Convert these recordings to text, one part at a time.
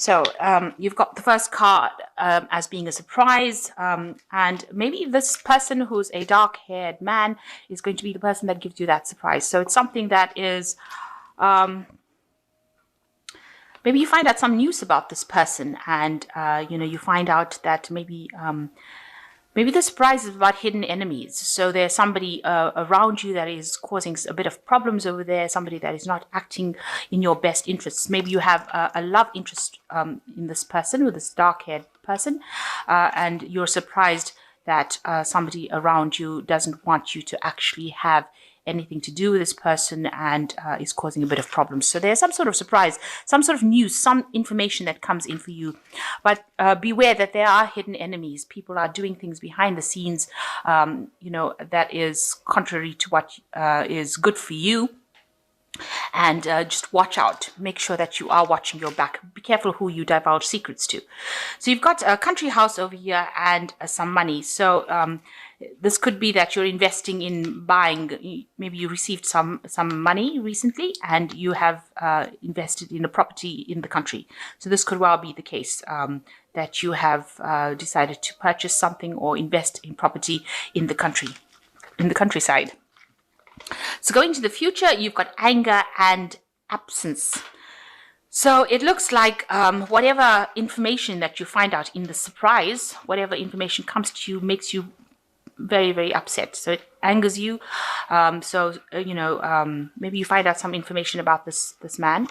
So you've got the first card as being a surprise, and maybe this person who's a dark-haired man is going to be the person that gives you that surprise. So it's something that is, maybe you find out some news about this person, and you find out that maybe the surprise is about hidden enemies. So there's somebody around you that is causing a bit of problems over there, somebody that is not acting in your best interests. Maybe you have a love interest in this person, with this dark-haired person, and you're surprised that somebody around you doesn't want you to actually have anything to do with this person and is causing a bit of problems. So there's some sort of surprise, some sort of news, some information that comes in for you. But beware that there are hidden enemies. People are doing things behind the scenes, that is contrary to what is good for you. And just watch out. Make sure that you are watching your back. Be careful who you divulge secrets to. So you've got a country house over here and some money. So this could be that you're investing in buying. Maybe you received some money recently and you have invested in a property in the country. So this could well be the case, that you have decided to purchase something or invest in property in the countryside. So going to the future, you've got anger and absence. So it looks like whatever information that you find out in the surprise, whatever information comes to you, makes you very, very upset. So it angers you. Maybe you find out some information about this man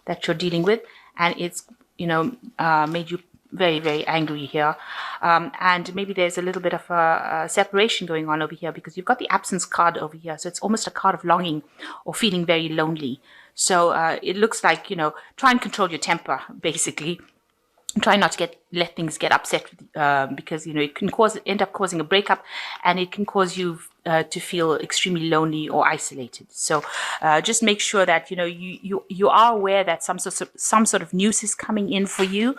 that you're dealing with, and it's made you very, very angry here. And maybe there's a little bit of a separation going on over here, because you've got the absence card over here. So it's almost a card of longing or feeling very lonely. So it looks like, try and control your temper, basically. Try not to let things get upset, because, it can end up causing a breakup, and it can cause you to feel extremely lonely or isolated. So just make sure that, you are aware that some sort of news is coming in for you.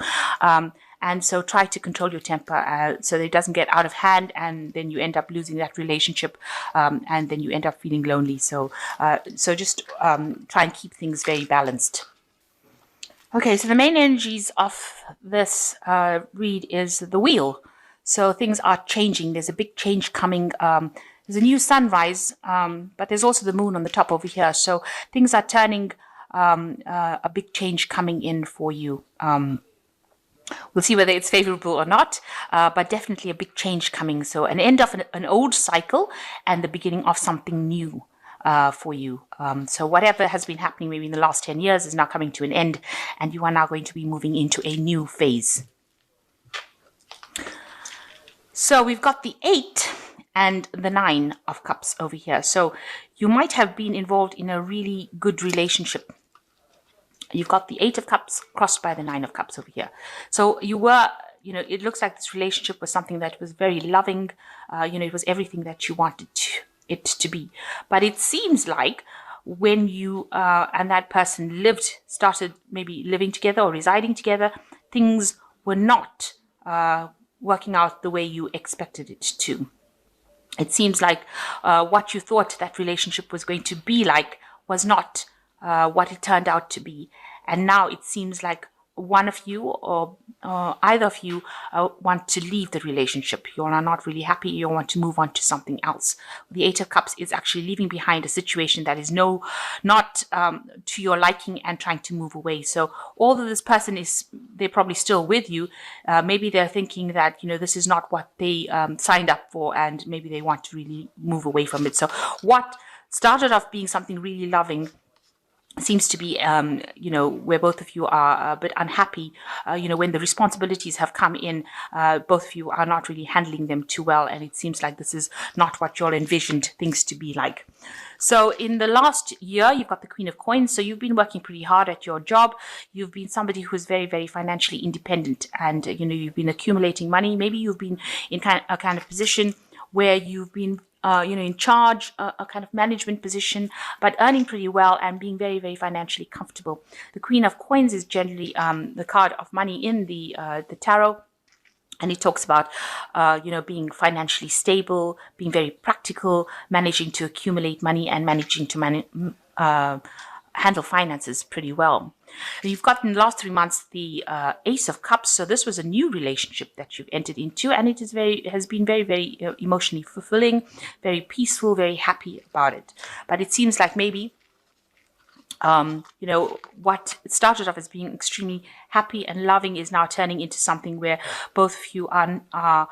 And so try to control your temper so that it doesn't get out of hand, and then you end up losing that relationship, and then you end up feeling lonely. So just try and keep things very balanced. Okay, so the main energies of this read is the wheel. So things are changing. There's a big change coming. There's a new sunrise, but there's also the moon on the top over here. So things are turning, a big change coming in for you. We'll see whether it's favorable or not, but definitely a big change coming. So an end of an old cycle and the beginning of something new for you. So whatever has been happening maybe in the last 10 years is now coming to an end, and you are now going to be moving into a new phase. So we've got the 8 and the 9 of Cups over here. So you might have been involved in a really good relationship. You've got the 8 of Cups crossed by the 9 of Cups over here. So you were, it looks like this relationship was something that was very loving. It was everything that you wanted it to be. But it seems like when you and that person started maybe living together or residing together, things were not working out the way you expected it to. It seems like what you thought that relationship was going to be like was not what it turned out to be. And now it seems like one of you or either of you want to leave the relationship. You are not really happy. You want to move on to something else. The 8 of Cups is actually leaving behind a situation that is not to your liking and trying to move away. So although this person they're probably still with you, maybe they're thinking that, this is not what they signed up for, and maybe they want to really move away from it. So what started off being something really loving seems to be, where both of you are a bit unhappy, when the responsibilities have come in, both of you are not really handling them too well, and it seems like this is not what you all envisioned things to be like. So in the last year, you've got the Queen of Coins. So you've been working pretty hard at your job. You've been somebody who's very, very financially independent, and, you've been accumulating money. Maybe you've been in a kind of position where you've been in charge, a kind of management position, but earning pretty well and being very, very financially comfortable. The Queen of Coins is generally the card of money in the tarot. And it talks about, being financially stable, being very practical, managing to accumulate money, and managing to handle finances pretty well. You've got in the last 3 months the Ace of Cups. So this was a new relationship that you've entered into, and it has been very emotionally fulfilling, very peaceful, very happy about it. But it seems like maybe what started off as being extremely happy and loving is now turning into something where both of you are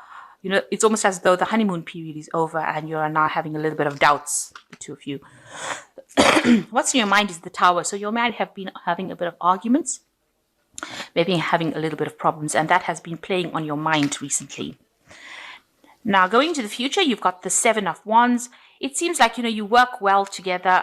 it's almost as though the honeymoon period is over and you are now having a little bit of doubts, the two of you. What's in your mind is the Tower. So you might have been having a bit of arguments, maybe having a little bit of problems, and that has been playing on your mind recently. Now, going to the future, you've got the Seven of Wands. It seems like, you work well together.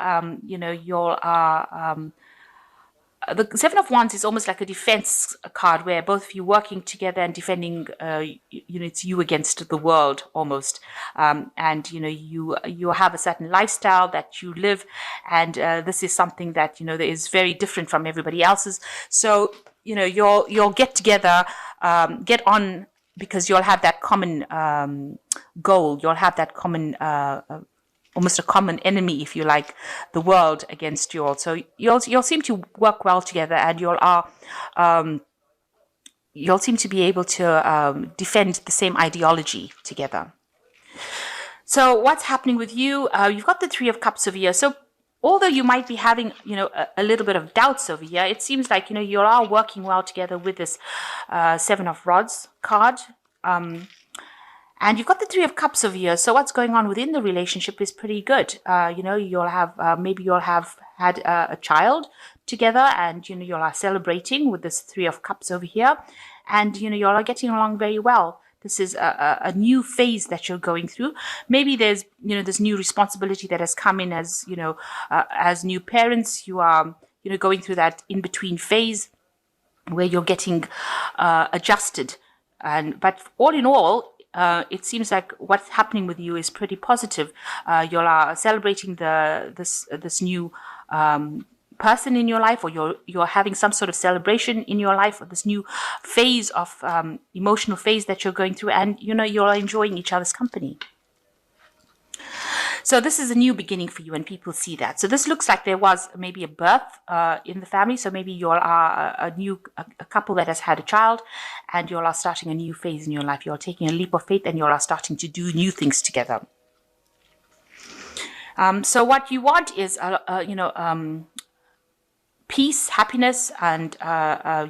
The Seven of Wands is almost like a defense card where both of you working together and defending, it's you against the world almost. And, you have a certain lifestyle that you live, and this is something that, that is very different from everybody else's. So, you'll get together, get on, because you'll have that common goal. You'll have that common almost a common enemy, if you like, the world against you all. So you'll seem to work well together, and you'll seem to be able to defend the same ideology together. So what's happening with you? You've got the Three of Cups over here. So although you might be having, a little bit of doubts over here, it seems like, you are working well together with this Seven of Rods card. And you've got the Three of Cups over here. So what's going on within the relationship is pretty good. You'll have, maybe you'll have had a child together, and, you'll are celebrating with this Three of Cups over here. And, you'll are getting along very well. This is a new phase that you're going through. Maybe there's, this new responsibility that has come in as, as new parents. You are, going through that in-between phase where you're getting adjusted. But all in all, it seems like what's happening with you is pretty positive. You are celebrating this new person in your life, or you're having some sort of celebration in your life, or this new phase of emotional phase that you're going through, and you're enjoying each other's company. So this is a new beginning for you, and people see that. So this looks like there was maybe a birth in the family. So maybe you are a couple that has had a child, and you are starting a new phase in your life. You're taking a leap of faith, and you are starting to do new things together. So what you want is, peace, happiness, and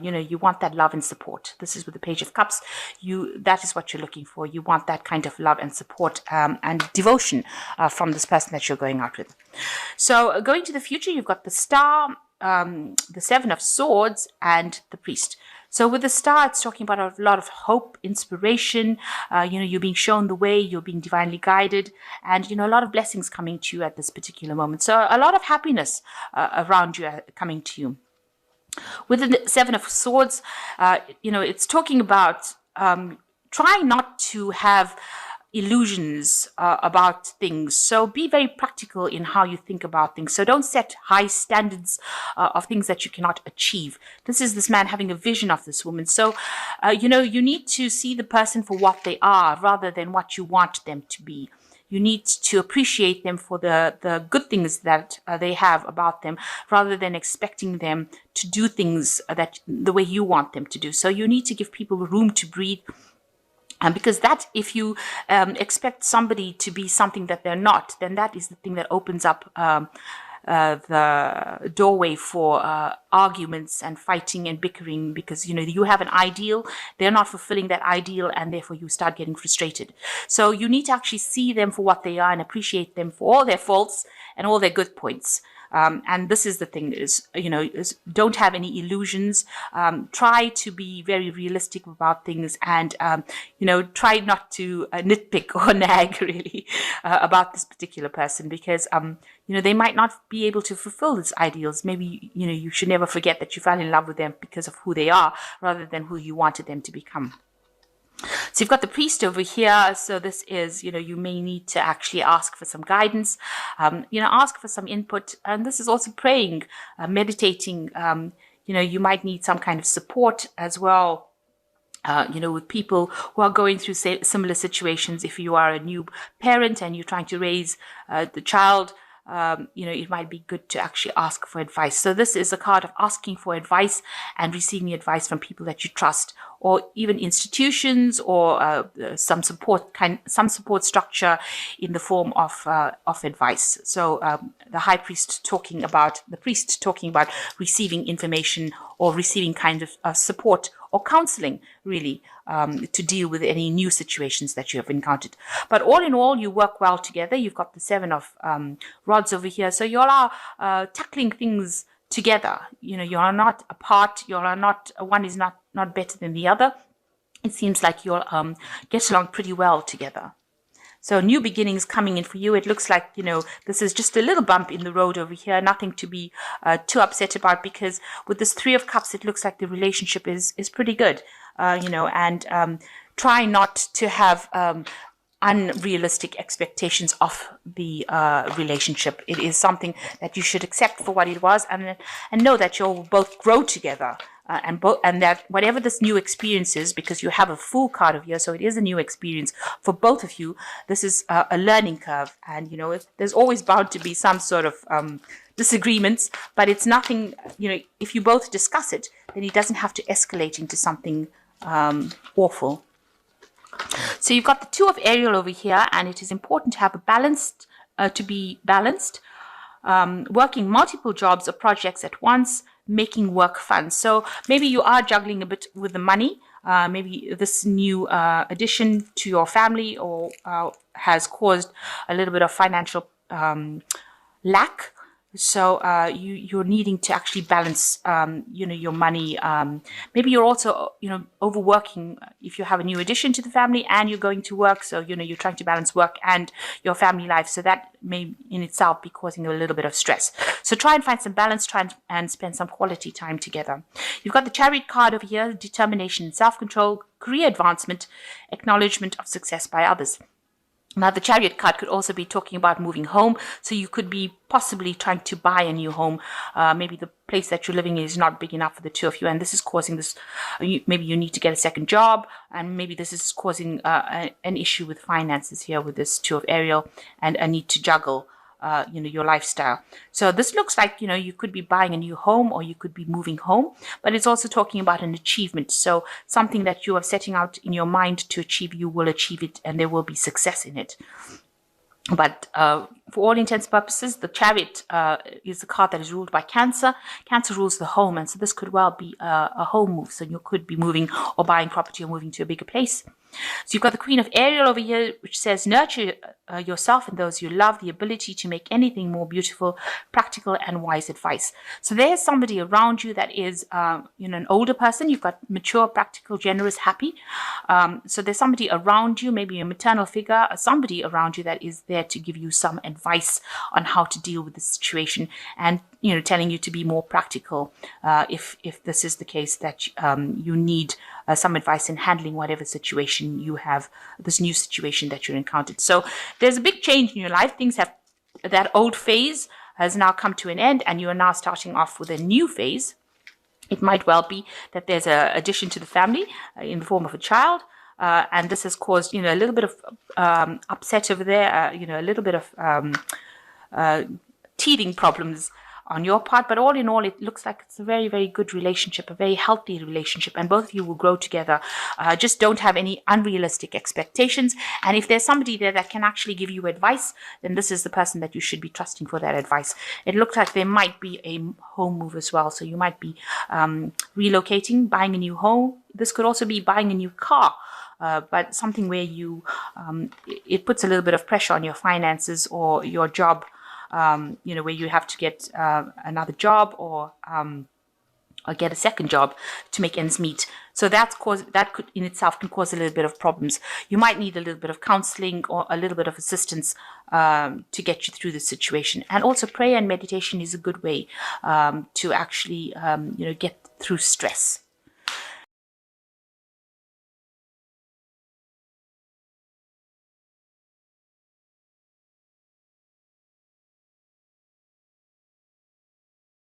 you want that love and support. This is with the Page of Cups. That is what you're looking for. You want that kind of love and support and devotion from this person that you're going out with. So going to the future, you've got the Star, the Seven of Swords, and the Priest. So with the Star, it's talking about a lot of hope, inspiration. You're being shown the way, you're being divinely guided, and, a lot of blessings coming to you at this particular moment. So a lot of happiness around you coming to you. With the Seven of Swords, it's talking about trying not to have illusions about things. So be very practical in how you think about things. So don't set high standards of things that you cannot achieve. This is this man having a vision of this woman. So, you need to see the person for what they are rather than what you want them to be. You need to appreciate them for the good things that they have about them, rather than expecting them to do things that the way you want them to do. So you need to give people room to breathe. Because that, if you expect somebody to be something that they're not, then that is the thing that opens up the doorway for arguments and fighting and bickering, because, you have an ideal, they're not fulfilling that ideal, and therefore you start getting frustrated. So you need to actually see them for what they are and appreciate them for all their faults and all their good points. And this is the thing is, don't have any illusions. Try to be very realistic about things, and, try not to nitpick or nag really about this particular person, because, they might not be able to fulfill these ideals. Maybe, you should never forget that you fell in love with them because of who they are rather than who you wanted them to become. So you've got the Priest over here. So this is, you may need to actually ask for some guidance, ask for some input. And this is also praying, meditating. You might need some kind of support as well, with people who are going through similar situations. If you are a new parent and you're trying to raise the child, it might be good to actually ask for advice. So this is a card of asking for advice and receiving advice from people that you trust, or even institutions, or some support structure in the form of advice. So the priest talking about receiving information or receiving kind of support or counseling, really, to deal with any new situations that you have encountered. But all in all, you work well together. You've got the 7 of rods over here. So you all are tackling things together. You are not apart. You are not, one is not better than the other. It seems like you'll get along pretty well together. So new beginnings coming in for you. It looks like, this is just a little bump in the road over here. Nothing to be too upset about, because with this 3 of Cups, it looks like the relationship is pretty good, and try not to have unrealistic expectations of the relationship. It is something that you should accept for what it was, and know that you'll both grow together. And that whatever this new experience is, because you have a Fool card of here, so it is a new experience for both of you. This is a learning curve, and there's always bound to be some sort of disagreements, but it's nothing. If you both discuss it, then it doesn't have to escalate into something awful. So you've got the 2 of Ariel over here, and it is important to have to be balanced, working multiple jobs or projects at once, making work fun. So maybe you are juggling a bit with the money. Maybe this new addition to your family or has caused a little bit of financial lack. So you're needing to actually balance, your money. Maybe you're also, overworking if you have a new addition to the family and you're going to work. So, you're trying to balance work and your family life. So that may in itself be causing a little bit of stress. So try and find some balance, and spend some quality time together. You've got the Chariot card over here: determination, self-control, career advancement, acknowledgement of success by others. Now, the Chariot card could also be talking about moving home. So you could be possibly trying to buy a new home. Maybe the place that you're living in is not big enough for the 2 of you, and this is causing this. Maybe you need to get a second job, and maybe this is causing an issue with finances here with this 2 of Ariel, and a need to juggle your lifestyle. So this looks like, you could be buying a new home, or you could be moving home, but it's also talking about an achievement. So something that you are setting out in your mind to achieve, you will achieve it, and there will be success in it. But for all intents and purposes, the Chariot is the card that is ruled by Cancer. Cancer rules the home, and so this could well be a home move. So you could be moving or buying property or moving to a bigger place. So you've got the Queen of Ariel over here, which says nurture yourself and those you love, the ability to make anything more beautiful, practical and wise advice. So there's somebody around you that is, an older person. You've got mature, practical, generous, happy. So there's somebody around you, maybe a maternal figure, or somebody around you that is there to give you some advice on how to deal with the situation, and telling you to be more practical if this is the case that you need some advice in handling whatever situation you have, this new situation that you're encountered. So there's a big change in your life. Things have, that old phase has now come to an end, and you are now starting off with a new phase. It might well be that there's an addition to the family in the form of a child. And this has caused, a little bit of upset over there, a little bit of teething problems on your part. But all in all, it looks like it's a very, very good relationship, a very healthy relationship, and both of you will grow together. Just don't have any unrealistic expectations. And if there's somebody there that can actually give you advice, then this is the person that you should be trusting for that advice. It looks like there might be a home move as well. So you might be relocating, buying a new home. This could also be buying a new car. But something where it puts a little bit of pressure on your finances or your job, where you have to get another job or get a second job to make ends meet. So that could in itself can cause a little bit of problems. You might need a little bit of counseling or a little bit of assistance to get you through the situation. And also prayer and meditation is a good way to actually, get through stress.